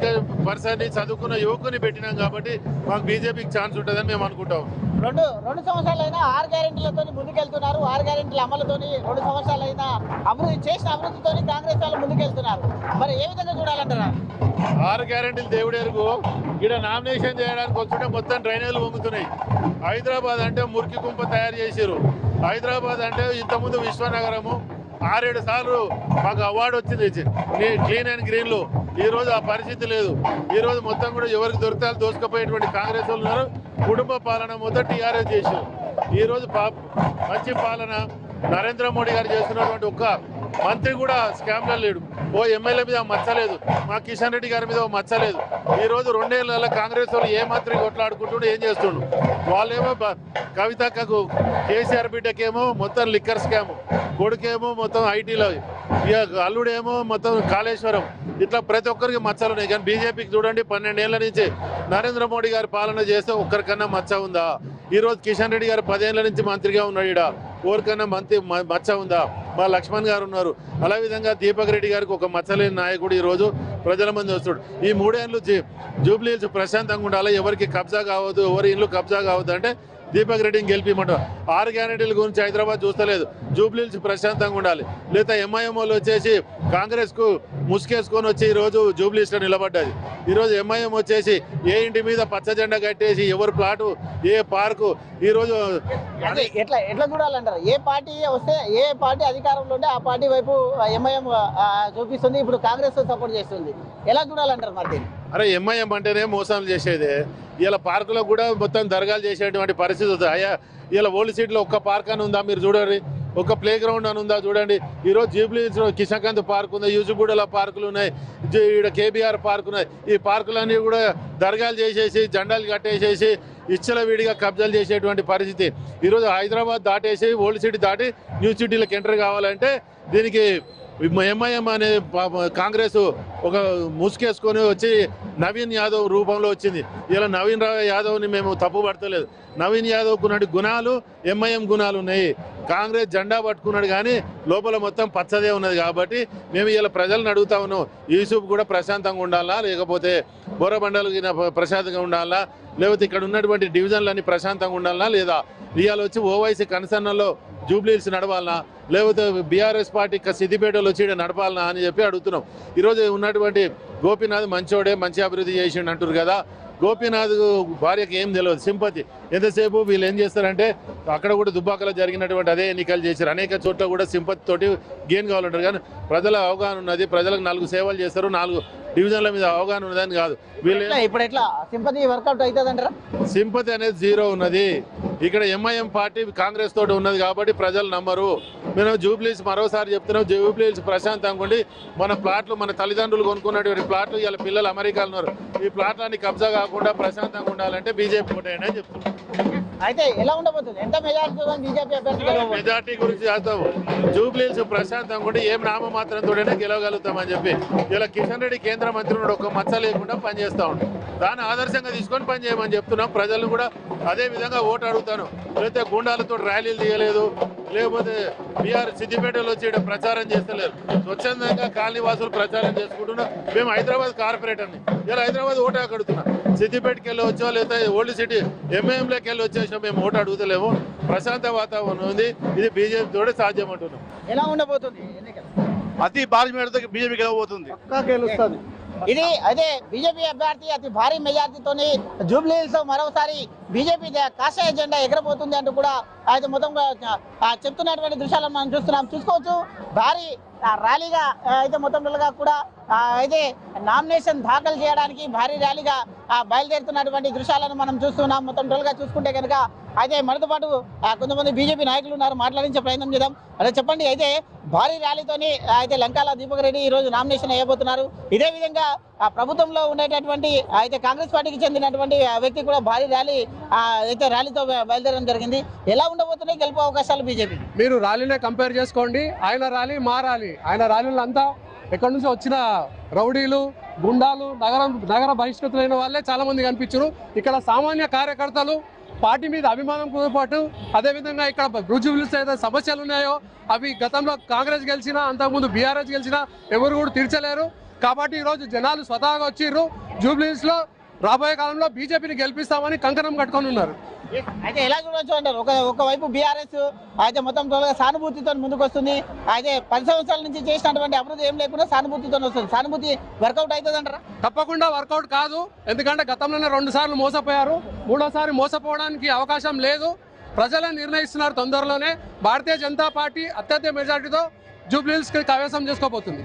పర్సన్ని, చదువుకున్న యువకుని పెట్టినాం కాబట్టి మాకు బీజేపీకి ఛాన్స్ ఉంటుందని మేము అనుకుంటాం. రెండు సంవత్సరాలైనా 6 గ్యారెంటీలతో ముందుకెళ్తున్నారు. 6 గ్యారెంటీల అమలుతోని 2 సంవత్సరాలైనా చేసిన అభివృద్ధితో కాంగ్రెస్ వాళ్ళు ముందుకెళ్తున్నారు. మరి ఏ విధంగా చూడాలంటారా? 6 గ్యారెంటీలు దేవుడు ఎరుగు. ఇక్కడ నామినేషన్ చేయడానికి వస్తుంటే మొత్తం డ్రైనేజీలు వంగుతున్నాయి. హైదరాబాద్ అంటే మురికి కుంప తయారు చేశారు. హైదరాబాద్ అంటే ఇంతకుముందు విశ్వనగరము 6-7 సార్లు మాకు అవార్డు వచ్చింది క్లీన్ అండ్ గ్రీన్లో. ఈరోజు ఆ పరిస్థితి లేదు. ఈరోజు మొత్తం కూడా ఎవరికి దొరికితే దోసుకుపోయేటువంటి కాంగ్రెస్ వాళ్ళు ఉన్నారు. కుటుంబ పాలన మొత్తం టీఆర్ఎస్ చేశారు. ఈరోజు మంచి పాలన నరేంద్ర మోడీ గారు చేస్తున్నటువంటి ఒక్క మంత్రి కూడా స్కామ్లో లేడు. ఓ ఎమ్మెల్యే మీద మచ్చలేదు, మా కిషన్ రెడ్డి గారి మీద మచ్చలేదు. ఈ రోజు 2 ఏళ్ళ కాంగ్రెస్ వాళ్ళు ఏ మాత్రం కొట్లాడుకుంటుండే ఏం చేస్తుండ్రు? వాళ్ళేమో కవితక్కకు కేసీఆర్ బిడ్డకేమో మొత్తం లిక్కర్ స్కామ్, కొడుకేమో మొత్తం ఐటీలో, ఇక అల్లుడేమో మొత్తం కాళేశ్వరం. ఇట్లా ప్రతి ఒక్కరికి మచ్చలు ఉన్నాయి. కానీ బీజేపీకి చూడండి 12 ఏళ్ల నుంచి నరేంద్ర మోడీ గారి పాలన చేస్తే ఒక్కరికన్నా మచ్చ ఉందా? ఈరోజు కిషన్ రెడ్డి గారు 10 ఏళ్ల నుంచి మంత్రిగా ఉన్నాడు. ఈడ ఎవరికన్నా మచ్చ ఉందా? మా లక్ష్మణ్ గారు ఉన్నారు. అలా విధంగా దీపక్ రెడ్డి గారికి ఒక మచ్చలేని నాయకుడు ఈరోజు ప్రజల మంది వస్తాడు. ఈ 3 ఏళ్ళు జూబ్లీ హిల్స్ ప్రశాంతంగా ఉండాలి, ఎవరికి కబ్జా కావద్దు, ఎవరి ఇల్లు కబ్జా కావద్దు అంటే దీపక్ రెడ్డిని గెలిపిమంటారు. 6 గ్యారెంటీల గురించి హైదరాబాద్ చూస్తలేదు. జూబ్లీ హిల్స్ ప్రశాంతంగా ఉండాలి. లేదా ఎంఐఎం వాళ్ళు వచ్చేసి కాంగ్రెస్కు ముసుకేసుకొని వచ్చి ఈరోజు జూబ్లీ హిల్స్లో నిలబడ్డది. ఈరోజు ఎంఐఎం వచ్చేసి ఏ ఇంటి మీద పచ్చ జెండా కట్టేసి ఎవరు ప్లాటు ఏ పార్కు ఈరోజు ఎట్లా చూడాలంటారు? ఏ పార్టీ వస్తే ఏ పార్టీ అధికారంలో ఉంటే ఆ పార్టీ వైపు ఎంఐఎం చూపిస్తుంది, ఇప్పుడు కాంగ్రెస్ సపోర్ట్ చేస్తుంది. ఎలా చూడాలంటారు మరి? అరే ఎంఐఎం అంటేనే మోసాలు చేసేదే. ఇలా పార్కులో కూడా మొత్తం దర్గాలు చేసేటువంటి పరిస్థితి వస్తుంది. అయ్యా ఇలా ఓల్డ్ సిటీలో ఒక్క పార్క్ అని ఉందా మీరు చూడండి, ఒక ప్లే గ్రౌండ్ అని ఉందా చూడండి. ఈరోజు జూబ్లీ హిల్స్లో కిషన్కాంత్ పార్క్ ఉంది, యూసుఫ్గూడలో పార్కులు ఉన్నాయి, ఇక్కడ కేబీఆర్ పార్క్ ఉన్నాయి. ఈ పార్కులన్నీ కూడా దర్గాలు చేసేసి జెండాలు కట్టేసేసి ఇచ్చల విడిగా కబ్జాలు చేసేటువంటి పరిస్థితి. ఈరోజు హైదరాబాద్ దాటేసి ఓల్డ్ సిటీ దాటి న్యూ సిటీలకు ఎంటర్ కావాలంటే దీనికి ఎంఐఎం అనే కాంగ్రెస్ ఒక ముసుకేసుకొని వచ్చి నవీన్ యాదవ్ రూపంలో వచ్చింది. ఇలా నవీన్ యాదవ్ని మేము తప్పు పడతలేదు. నవీన్ యాదవ్కు ఉన్నటువంటి గుణాలు ఎంఐఎం గుణాలు ఉన్నాయి. కాంగ్రెస్ జెండా పట్టుకున్నాడు కానీ లోపల మొత్తం పచ్చదే ఉన్నది. కాబట్టి మేము ఇలా ప్రజలను అడుగుతా ఉన్నాం, యూసుఫ్ కూడా ప్రశాంతంగా ఉండాలా, లేకపోతే బోరబండలు ప్రశాంతంగా ఉండాలా, లేకపోతే ఇక్కడ ఉన్నటువంటి డివిజన్లన్నీ ప్రశాంతంగా ఉండాలా, లేదా ఇవాళ వచ్చి ఓవైసీ కన్సర్న్లో జూబ్లీ హిల్స్ నడవాలనా, లేకపోతే బీఆర్ఎస్ పార్టీ సిద్దిపేటలో వచ్చి నడపాలనా అని చెప్పి అడుగుతున్నాం. ఈరోజు ఉన్నటువంటి గోపీనాథ్ మంచోడే, మంచి అభివృద్ధి చేసిండు అంటారు కదా. గోపీనాథ్ భార్యకి ఏం తెలియదు, సింపతి. ఎంతసేపు వీళ్ళు ఏం చేస్తారంటే అక్కడ కూడా దుబ్బాకలో జరిగినటువంటి అదే ఎన్నికలు చేశారు. అనేక చోట్ల కూడా సింపతి తోటి గెయిన్ కావాలంటారు. కానీ ప్రజల అవగాహన ఉన్నది, ప్రజలకు 4 సేవలు చేస్తారు, 4 డివిజన్ల మీద అవగాహన ఉన్నదని కాదు. వీళ్ళు ఇప్పుడు ఎట్లా సింపతి వర్కౌట్ అవుతుందంటారా? సింపతి అనేది 0 ఉన్నది. ఇక్కడ ఎంఐఎం పార్టీ కాంగ్రెస్ తోటి ఉన్నది కాబట్టి ప్రజలు నమ్మరు. మేము జూబ్లీ హిల్స్ మరోసారి చెప్తున్నాం, జూబ్లీ హిల్స్ ప్రశాంతంగా ఉండి మన ప్లాట్లు, మన తల్లిదండ్రులు కొనుక్కున్నటువంటి ప్లాట్లు ఇలా పిల్లలు అమెరికాలో ఉన్నారు, ఈ ప్లాట్లన్నీ కబ్జా కాకుండా ప్రశాంతంగా ఉండాలంటే బీజేపీ ఓటేయండి అని చెప్తున్నాం. అయితే ఎలా ఉండబోతుంది? ఎంత మెజార్టీ గురించి చేస్తాం. జూబ్లీ హిల్స్ ప్రశాంతంగా ఉండి ఏం నామమాత్రంతోనే గెలవగలుగుతామని చెప్పి ఇలా కిషన్ రెడ్డి కేంద్ర మంత్రి ఉన్నాడు, ఒక్క మచ్చ లేకుండా పనిచేస్తూ ఉంటాం. దాన్ని ఆదర్శంగా తీసుకొని పనిచేయమని చెప్తున్నాం. ప్రజలు కూడా అదే విధంగా ఓటు అడుగుతాను. లేకపోతే గుండాలతో ర్యాలీలు తీయలేదు, లేకపోతే బీఆర్ సిద్దిపేటలో వచ్చి ప్రచారం చేస్తలేరు. స్వచ్ఛందంగా కాలనీ వాసులు ప్రచారం చేసుకుంటున్నాం. మేము హైదరాబాద్ కార్పొరేటర్ని ఇలా హైదరాబాద్ ఓటు అడుగుతున్నాం. సిద్దిపేటకి వెళ్ళి వచ్చో లేదా ఓల్డ్ సిటీ ఎంఐఎంలోకి వెళ్ళి వచ్చేసాం. మేము ఓటు అడుగుతలేము. ప్రశాంత వాతావరణం ఉంది. ఇది బీజేపీ తోడే సాధ్యం అంటున్నాం. ఎలా ఉండబోతుంది? అతి భారీ మేడతో బీజేపీ గెలవబోతుంది. ఇది అదే బీజేపీ అభ్యర్థి అతి భారీ మెజార్టీతోని జూబ్లీ హిల్స్ మరోసారి బీజేపీ కాషాయ జెండా ఎగరబోతుంది అంటూ కూడా అయితే మొత్తం చెప్తున్నటువంటి దృశ్యాలను మనం చూసుకోవచ్చు. భారీ ర్యాలీగా అయితే మొత్తంగా కూడా అయితే నామినేషన్ దాఖలు చేయడానికి భారీ ర్యాలీగా బయలుదేరుతున్నటువంటి దృశ్యాలను మనం చూస్తున్నాం. మొత్తం టోల్గా చూసుకుంటే కనుక అయితే మనతో పాటు కొంతమంది బీజేపీ నాయకులు ఉన్నారు, మాట్లాడించే ప్రయత్నం చేద్దాం. అదే చెప్పండి, అయితే భారీ ర్యాలీతోని అయితే లంకాల దీపక్ రెడ్డి ఈరోజు నామినేషన్ వేయబోతున్నారు. ఇదే విధంగా ప్రభుత్వంలో ఉండేటటువంటి అయితే కాంగ్రెస్ పార్టీకి చెందినటువంటి వ్యక్తి కూడా భారీ ర్యాలీ అయితే ర్యాలీతో బయలుదేరడం జరిగింది. ఎలా ఉండబోతున్నాయి గెలుపు అవకాశాలు బీజేపీ? మీరు ర్యాలీనే కంపేర్ చేసుకోండి. ఆయన ర్యాలీ మా ర్యాలీ. ఆయన ర్యాలీలు అంతా ఎక్కడి నుంచి వచ్చిన రౌడీలు, గుండాలు, నగర బహిష్కృతులైన వాళ్ళే చాలా మంది కనిపించారు. ఇక్కడ సామాన్య కార్యకర్తలు పార్టీ మీద అభిమానంతో పాటు అదేవిధంగా ఇక్కడ జూబ్లీ హిల్స్ ఏదైతే సమస్యలు ఉన్నాయో అవి గతంలో కాంగ్రెస్ గెలిచినా అంతకుముందు బీఆర్ఎస్ గెలిచినా ఎవరు కూడా తీర్చలేరు. కాబట్టి ఈరోజు జనాలు స్వతహాగా వచ్చిర్రు. జూబ్లీ హిల్స్ లో రాబోయే కాలంలో బీజేపీని గెలిపిస్తామని కంకణం కట్టుకొని ఉన్నారు. అయితే ఎలా చూడొచ్చు అంటారు? ఒకవైపు బీఆర్ఎస్ అయితే మొత్తం సానుభూతితో ముందుకు వస్తుంది. అయితే 10 సంవత్సరాల నుంచి చేసినటువంటి అభివృద్ధి ఏం లేకుండా సానుభూతితో వస్తుంది. సానుభూతి వర్కౌట్ అవుతుంది అంటారా? తప్పకుండా వర్కౌట్ కాదు. ఎందుకంటే గతంలోనే 2 సార్లు మోసపోయారు. 3వ సారి మోసపోవడానికి అవకాశం లేదు. ప్రజలే నిర్ణయిస్తున్నారు. తొందరలోనే భారతీయ జనతా పార్టీ అత్యధిక మెజార్టీతో జూబ్లీ హిల్స్ కి కైవసం చేసుకోబోతుంది.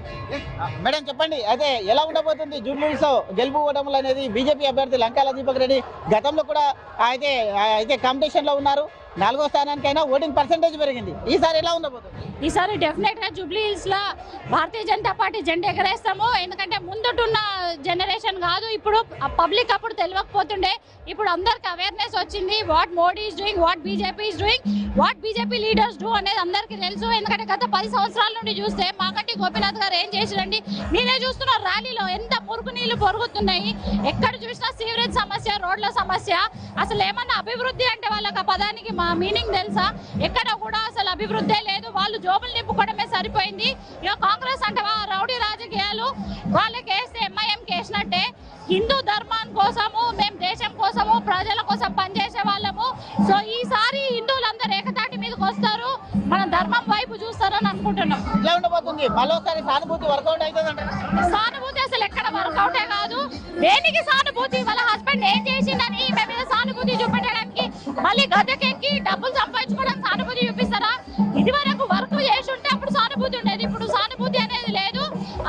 మేడం చెప్పండి, అయితే ఎలా ఉండబోతుంది జూబ్లీ హిల్స్ గెలుపు ఓటములు అనేది? బీజేపీ అభ్యర్థి లంకాల దీపక్ రెడ్డి గతంలో కూడా అయితే కాంపిటీషన్ లో ఉన్నారు. నాలుగో స్థానానికైనా ఓటింగ్ పర్సెంటేజ్ పెరిగింది. ఈసారి ఎలా ఉండబోతుంది? ఈసారి డెఫినెట్ గా జూబ్లీ హిల్స్ లో భారతీయ జనతా పార్టీ జెండా ఎగరేస్తాము. ఎందుకంటే ముందున్న జనరేషన్ కాదు, ఇప్పుడు పబ్లిక్ అప్పుడు తెలియకపోతుండే, ఇప్పుడు అందరికి అవేర్నెస్ వచ్చింది. What Modi is doing, what BJP is doing, what BJP leaders do అనేది అందరికీ తెలుసు. ఎందుకంటే గత 10 సంవత్సరాల నుండి చూస్తే మాకంటి గోపీనాథ్ గారు ఏం చేసిరండి, మీరే చూస్తున్నారు. ర్యాలీలో ఎంత మురుగు నీళ్లు పొరుగుతున్నాయి, ఎక్కడ చూసినా సీవరేజ్ సమస్య, రోడ్ల సమస్య. అసలు ఏమన్నా అభివృద్ధి అంటే వాళ్ళకి ఆ పదానికి మా మీనింగ్ తెలుసా? ఎక్కడ కూడా అసలు అభివృద్ధి లేదు. వాళ్ళు జోబులు నింపుకోవడమే సరిపోయింది. ఇక కాంగ్రెస్ అంటే రౌడీ రాజకీయాలు, వాళ్ళకి వేస్తే ఎంఐఎంకి వేసినట్టే. హిందూ ధర్మం కోసము, మేము దేశం కోసము, ప్రజల కోసం పనిచేసే వాళ్ళము. సో ఈసారి హిందువులందరూ ఏకతాటి మీదకి వస్తారు, మన ధర్మం వైపు చూస్తారని అనుకుంటున్నాం. ఎలా ఉండబోతుంది? మరోసారి సానుభూతి వర్కౌట్ అవుతుందంట. సానుభూతి అసలు ఎక్కడ వర్కౌటే కాదు. దేనికి సానుభూతి? వాళ్ళ హస్బెండ్ ఏం చేసిందని మేము మీద సానుభూతి చూపెట్టడానికి మళ్ళీ గద్దెకెక్కి డబ్బులు సంపాదించుకోవడానికి సానుభూతి చూపిస్తారా? ఇది వరకు వర్క్ చేసి ఉంటే అప్పుడు సానుభూతి ఉండేది. ఇప్పుడు సానుభూతి అనేది లేదు.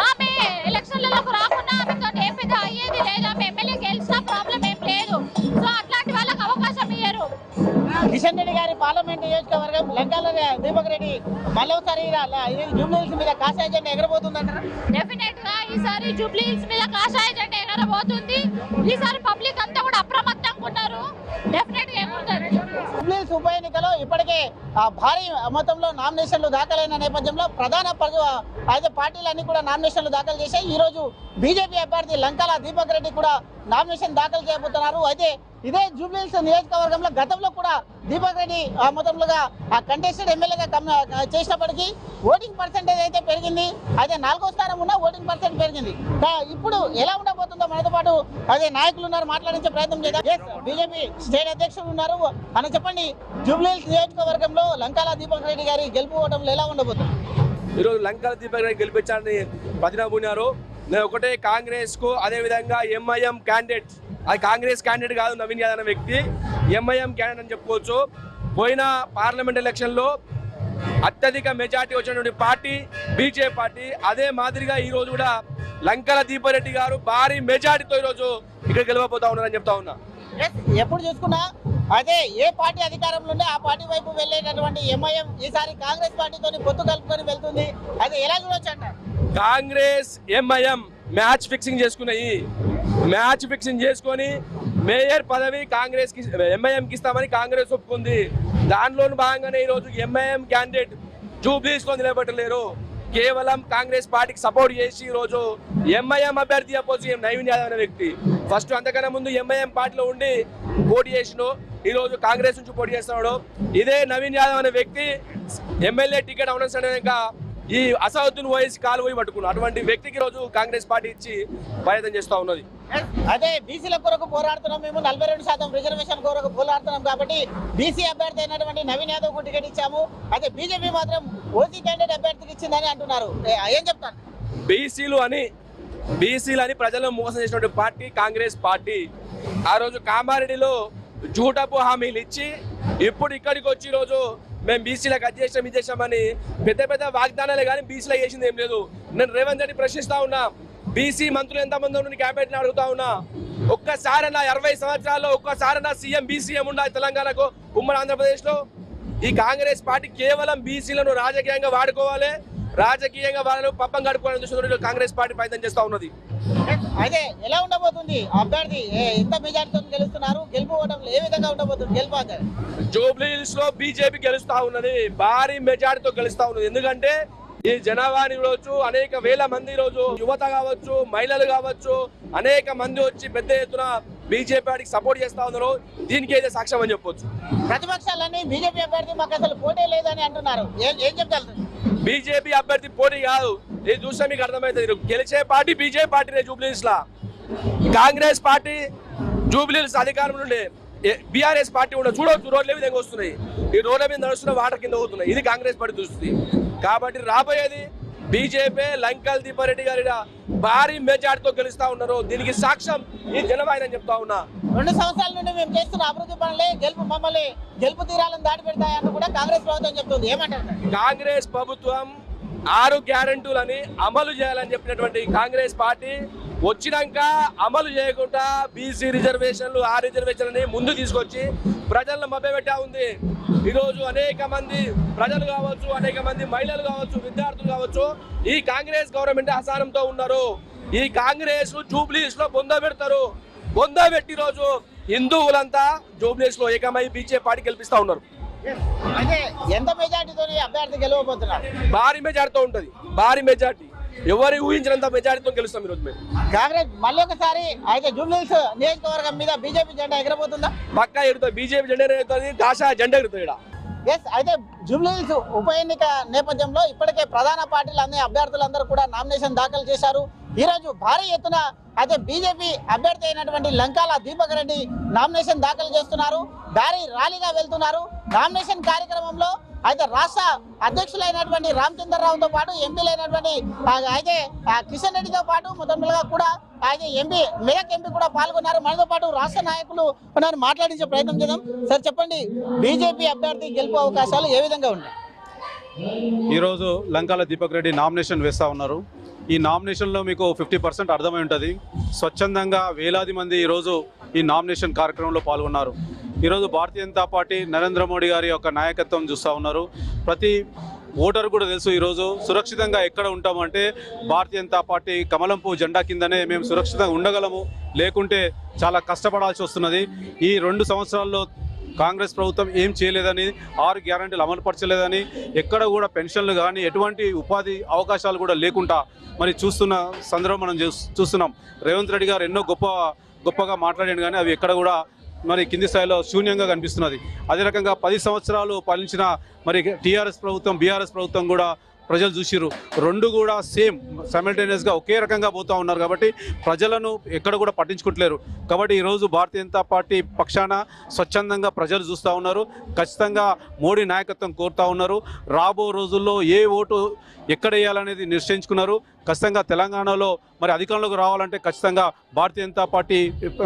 ఆమె ఎలక్షన్లకు రాకుండా ఆమెతో ఏం పెద్ద అయ్యేది లేదు. ఆమె ఎమ్మెల్యే గెలిచినా ప్రాబ్లం ఏం లేదు. సో అట్లాంటి వాళ్ళకి అవకాశం ఇయ్యరు. కిషన్ రెడ్డి గారి పార్లమెంట్ నియోజకవర్గం లంకాల దీపక్ రెడ్డి మరోసారి జూబ్లీ హిల్స్ మీద కాషాయ జెండా ఎగరబోతుందంటారా? డెఫినెట్ గా ఈసారి జూబ్లీ హిల్స్ మీద కాషాయ జెండా ఎగరబోతుంది. ఈసారి పబ్లిక్ అంతా కూడా అప్రమత్తంగా ఉన్నారు. డెఫినెట్ గా ఎగురుతుంది. జూబ్లీ హిల్స్ ఉప ఎన్నికలో ఇప్పటికే భారీ మొత్తంలో నామినేషన్లు దాఖలైన నేపథ్యంలో ప్రధాన పార్టీలన్నీ కూడా నామినేషన్లు దాఖలు చేశాయి. ఈ రోజు బీజేపీ అభ్యర్థి లంకాల దీపక్ రెడ్డి కూడా నామినేషన్ దాఖలు చేయబోతున్నారు. అయితే ఇదే జూబ్లీ హిల్స్ నియోజకవర్గంలో గతంలో కూడా దీపక్ రెడ్డి మొత్తంలోగా కంటెస్టెడ్ ఎమ్మెల్యేగా చేసినప్పటికీ ఓటింగ్ పర్సెంటేజ్ అయితే పెరిగింది. అయితే 4వ స్థానం ఉన్న ఓటింగ్ పర్సెంట్ పెరిగింది. ఇప్పుడు ఎలా ఉండబోతుందో మనతో పాటు అదే నాయకులు ఉన్నారు, మాట్లాడించే ప్రయత్నం చేద్దాం. బీజేపీ స్టేట్ అధ్యక్షులు ఉన్నారు అని చెప్పండి. జూబ్లీ హిల్స్ నియోజకవర్గంలో లంకాల దీపక్ రెడ్డి గారి గెలుపు ఓటంలో ఎలా ఉండబోతుంది? ఈరోజు లంకాల దీపక్ రెడ్డి గెలిపించాలని ప్రతినబూనారు. నేను ఒకటే కాంగ్రెస్ కు, అదే విధంగా ఎంఐఎం క్యాండిడేట్, అది కాంగ్రెస్ క్యాండిడేట్ కాదు, నవీన్ యాదవ్ అనే వ్యక్తి ఎంఐఎం క్యాండిడేట్ అని చెప్పుకోవచ్చు. పోయిన పార్లమెంట్ ఎలక్షన్లో అత్యధిక మెజార్టీ వచ్చినటువంటి పార్టీ బీజేపీ పార్టీ. అదే మాదిరిగా ఈ రోజు కూడా లంకాల దీపక్ రెడ్డి గారు భారీ మెజార్టీతో ఈరోజు ఇక్కడ గెలవబోతా ఉన్నారని చెప్తా ఉన్నా. ఎప్పుడు చూసుకున్నా అదే ఏ పార్టీ అధికారంలో ఉంటే ఆ పార్టీ వైపు వెళ్ళేటటువంటి ఎంఐఎం ఈసారి కాంగ్రెస్ పార్టీతో పొత్తు కలుపుకొని వెళ్తుంది. అది ఎలా చూడొచ్చు అంటారు? కాంగ్రెస్ ఎంఐఎం మ్యాచ్ ఫిక్సింగ్ చేసుకున్నాయి. మ్యాచ్ ఫిక్సింగ్ చేసుకొని మేయర్ పదవి కాంగ్రెస్ కి, ఎంఐఎం కి ఇస్తామని కాంగ్రెస్ ఒప్పుకుంది. దానిలోని భాగంగానే ఈరోజు ఎంఐఎం క్యాండిడేట్ జూబ్లీస్ లో నిలబెట్టలేరు. కేవలం కాంగ్రెస్ పార్టీకి సపోర్ట్ చేసి ఈరోజు ఎంఐఎం అభ్యర్థి అపోజిట్ నవీన్ యాదవ్ అనే వ్యక్తి ఫస్ట్ అంతకన్నా ముందు ఎంఐఎం పార్టీలో ఉండి పోటీ చేసిను, ఈరోజు కాంగ్రెస్ నుంచి పోటీ చేస్తున్నాడు. ఇదే నవీన్ యాదవ్ అనే వ్యక్తి ఎమ్మెల్యే టికెట్ అవనగా ఈ అసదుద్దీన్ ఓవైసీ కాలు పోయి పట్టుకున్నాడు. అటువంటి వ్యక్తికి రోజు కాంగ్రెస్ పార్టీ ఇచ్చి ప్రయత్నం చేస్తూ ఉన్నది. అదే బీసీల కొరకు పోరాడుతున్నాం, మేము 42% రిజర్వేషన్ కొరకు పోరాడుతున్నాం కాబట్టి బీసీ అభ్యర్థి అయినటువంటి నవీన్ యాదవ్ కు టికెట్ ఇచ్చాము. అదే బీజేపీ మాత్రం ఓసీ క్యాండిడేట్ అభ్యర్థికి ఇచ్చిందని అంటున్నారు. ఏం చెప్తాను? బీసీలు అని ప్రజలను మోసం చేసినటువంటి పార్టీ కాంగ్రెస్ పార్టీ. ఆ రోజు కామారెడ్డిలో జూటపు హామీలు ఇచ్చి ఇప్పుడు ఇక్కడికి వచ్చి రోజు మేము బీసీలకు అది చేసాం ఇది చేసామని పెద్ద పెద్ద వాగ్దానాలే కానీ బీసీలకు చేసింది ఏం లేదు. నేను రేవంత్ రెడ్డి ప్రశ్నిస్తా ఉన్నా, బీసీ మంత్రులు ఎంతమంది ఉన్న క్యాబినెట్ అడుగుతా ఉన్నా, ఒక్కసారన్నా 60 సంవత్సరాల్లో ఒక్కసారన్నా సీఎం బీసీఎం ఉండాలి తెలంగాణకు, ఉమ్మడి ఆంధ్రప్రదేశ్లో. ఈ కాంగ్రెస్ పార్టీ కేవలం బీసీలను రాజకీయంగా వాడుకోవాలి, రాజకీయంగా వాళ్ళను పప్పం గడుపుకోవాలని చూసిన కాంగ్రెస్ పార్టీ ప్రయత్నం చేస్తూ ఉన్నది. అదే ఎలా ఉండబోతుంది? అభ్యర్థి ఎంత మెజార్టీతో గెలుస్తున్నారు? గెలుపు ఓటంలో ఏ విధంగా ఉండబోతుంది? గెలుపు జూబ్లీ హిల్స్ లో బీజేపీ గెలుస్తా ఉన్నది, భారీ మెజార్టీతో గెలుస్తా ఉన్నది. ఎందుకంటే ఈ జనాభాని రోజు అనేక వేల మంది రోజు యువత కావచ్చు, మహిళలు కావచ్చు, అనేక మంది వచ్చి పెద్ద ఎత్తున బీజేపీ పార్టీకి సపోర్ట్ చేస్తా ఉన్నారు. దీనికి అయితే సాక్ష్యం అని చెప్పొచ్చు. ప్రతిపక్షాలన్నీ బీజేపీ అభ్యర్థి మాకు అసలు పోటీ లేదని అంటున్నారు. ఏం చెప్తారు? బీజేపీ అభ్యర్థి పోటీ కాదు, ఇది చూస్తే మీకు అర్థమవుతుంది. గెలిచే పార్టీ బీజేపీ పార్టీనే. జూబ్లీ హిల్స్ లా కాంగ్రెస్ పార్టీ జూబ్లీ హిల్స్ అధికారం నుండి బీఆర్ఎస్ పార్టీ కూడా చూడవచ్చు. రోడ్ల విధంగా వస్తున్నాయి, ఈ రోడ్ల మీద నడుస్తున్న వాటర్ కింద అవుతున్నాయి. ఇది కాంగ్రెస్ పార్టీ చూస్తుంది. కాబట్టి రాబోయేది బీజేపీ లంకాల దీపక్ రెడ్డి గారి భారీ మెజార్టీతో గెలుస్తా ఉన్నారు. దీనికి సాక్ష్యం ఈ జనవాయిని చెప్తా ఉన్నా. 2 సంవత్సరాల నుండి మేము చేస్తున్న అభివృద్ధి పనులే గెలుపు తీరాలను దాటి పెడతాయని కూడా కాంగ్రెస్ ప్రభుత్వం చెప్తుంది. ఏమంటారు? కాంగ్రెస్ ప్రభుత్వం 6 గ్యారెంటీలని అమలు చేయాలని చెప్పినటువంటి కాంగ్రెస్ పార్టీ వచ్చినాక అమలు చేయకుండా బీసీ రిజర్వేషన్లు ఆ రిజర్వేషన్లని ముందు తీసుకొచ్చి ప్రజలను మభ్యపెట్టా ఉంది. ఈరోజు అనేక మంది ప్రజలు కావచ్చు, అనేక మంది మహిళలు కావచ్చు, విద్యార్థులు కావచ్చు ఈ కాంగ్రెస్ గవర్నమెంట్ అసహనంతో ఉన్నారు. ఈ కాంగ్రెస్ జూబ్లీస్ లో బొందబెడతారు. బొందబెట్టి రోజు హిందువులంతా జూబ్లీస్ లో ఏకమై బీజేపీ పార్టీ గెలిపిస్తా ఉన్నారు. అంటే ఎంత మెజార్టీతో అభ్యర్థి గెలవబోతున్నారు? భారీ మెజార్టీతో ఉంటది. భారీ మెజార్టీ, ఎవరు ఊహించినంత మెజార్టీతో గెలుస్తాం ఈరోజు మేము. కాంగ్రెస్ మళ్ళీ ఒకసారి అయితే జూబ్లీహిల్స్ నియోజకవర్గం మీద బీజేపీ జెండా ఎగరబోతుందా? పక్కా ఎగురుతుంది. బీజేపీ జెండా ఎగురుతుంది, కాషాయ జెండా ఎగురుతుంది ఇక్కడ. ఎస్, అయితే జూబ్లీహిల్స్ ఉప ఎన్నిక నేపథ్యంలో ఇప్పటికే ప్రధాన పార్టీలు అన్ని అభ్యర్థులందరూ కూడా నామినేషన్ దాఖలు చేశారు. ఈ రోజు భారీ ఎత్తున అయితే బీజేపీ అభ్యర్థి అయినటువంటి లంకాల దీపక్ రెడ్డి నామినేషన్ దాఖలు చేస్తున్నారు. భారీ ర్యాలీగా వెళ్తున్నారు. నామినేషన్ కార్యక్రమంలో అయితే రాష్ట్ర అధ్యక్షులైనటువంటి రామచంద్రరావుతో పాటు ఎంపీలైనటువంటి అయితే కిషన్ రెడ్డితో పాటు మొత్తంగా కూడా అయితే మెదక్ ఎంపీ కూడా పాల్గొన్నారు. మనతో పాటు రాష్ట్ర నాయకులు ఉన్నారు, మాట్లాడించే ప్రయత్నం చేద్దాం. సార్ చెప్పండి, బీజేపీ అభ్యర్థి గెలుపు అవకాశాలు ఏ విధంగా ఉన్నాయి? ఈరోజు లంకాల దీపక్ రెడ్డి నామినేషన్ వేస్తూ ఉన్నారు. ఈ నామినేషన్లో మీకు 50% అర్థమై ఉంటుంది. స్వచ్ఛందంగా వేలాది మంది ఈరోజు ఈ నామినేషన్ కార్యక్రమంలో పాల్గొన్నారు. ఈరోజు భారతీయ జనతా పార్టీ నరేంద్ర మోడీ గారి యొక్క నాయకత్వం చూస్తూ ఉన్నారు. ప్రతి ఓటరు కూడా తెలుసు ఈరోజు సురక్షితంగా ఎక్కడ ఉంటామంటే భారతీయ జనతా పార్టీ కమలం పువ్వు జెండా కిందనే మేము సురక్షితంగా ఉండగలము, లేకుంటే చాలా కష్టపడాల్సి వస్తున్నది. ఈ 2 సంవత్సరాల్లో కాంగ్రెస్ ప్రభుత్వం ఏం చేయలేదని, 6 గ్యారెంటీలు అమలుపరచలేదని, ఎక్కడ కూడా పెన్షన్లు కానీ ఎటువంటి ఉపాధి అవకాశాలు కూడా లేకుండా మరి చూస్తున్న సందర్భం మనం చూస్తున్నాం. రేవంత్ రెడ్డి గారు ఎన్నో గొప్పగా మాట్లాడాడు, కానీ అవి ఎక్కడ కూడా మరి కింది స్థాయిలో శూన్యంగా కనిపిస్తున్నది. అదే రకంగా 10 సంవత్సరాలు పాలించిన మరి టీఆర్ఎస్ ప్రభుత్వం, బీఆర్ఎస్ ప్రభుత్వం కూడా ప్రజలు చూసిరు. 2 కూడా సేమ్ సైమల్టేనియస్గా ఒకే రకంగా పోతూ ఉన్నారు. కాబట్టి ప్రజలను ఎక్కడ కూడా పట్టించుకుంటలేరు. కాబట్టి ఈరోజు భారతీయ జనతా పార్టీ పక్షాన స్వచ్ఛందంగా ప్రజలు చూస్తూ ఉన్నారు. ఖచ్చితంగా మోడీ నాయకత్వం కోరుతూ ఉన్నారు. రాబో రోజుల్లో ఏ ఓటు ఎక్కడ వేయాలనేది నిశ్చయించుకున్నారు. ఖచ్చితంగా తెలంగాణలో మరి అధికారంలోకి రావాలంటే ఖచ్చితంగా భారతీయ జనతా పార్టీ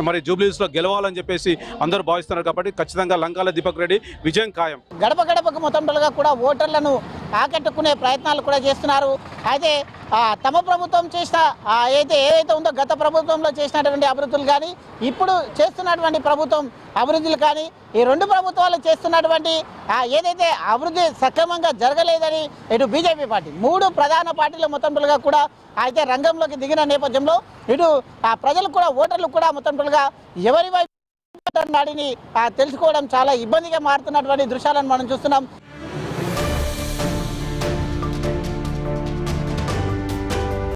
మరి జూబ్లీహిల్స్లో గెలవాలని చెప్పేసి అందరూ భావిస్తున్నారు. కాబట్టి ఖచ్చితంగా లంకాల దీపక్ రెడ్డి విజయం ఖాయం. గడప గడపకు మొత్తంగా కూడా ఓటర్లను ఆకట్టుకునే ప్రయత్నాలు కూడా చేస్తున్నారు. అయితే తమ ప్రభుత్వం చేసిన ఏదైతే ఉందో గత ప్రభుత్వంలో చేసినటువంటి అభివృద్ధులు కానీ, ఇప్పుడు చేస్తున్నటువంటి ప్రభుత్వం అభివృద్ధులు కానీ, ఈ 2 ప్రభుత్వాలు చేస్తున్నటువంటి ఏదైతే అభివృద్ధి సక్రమంగా జరగలేదని ఇటు బీజేపీ పార్టీ 3 ప్రధాన పార్టీలు మొత్తంగా కూడా అయితే రంగంలోకి దిగిన నేపథ్యంలో ఇటు ప్రజలు కూడా ఓటర్లు కూడా మొత్తంగా ఎవరి వైపు నాడిని తెలుసుకోవడం చాలా ఇబ్బందిగా మారుతున్నటువంటి దృశ్యాలను మనం చూస్తున్నాం.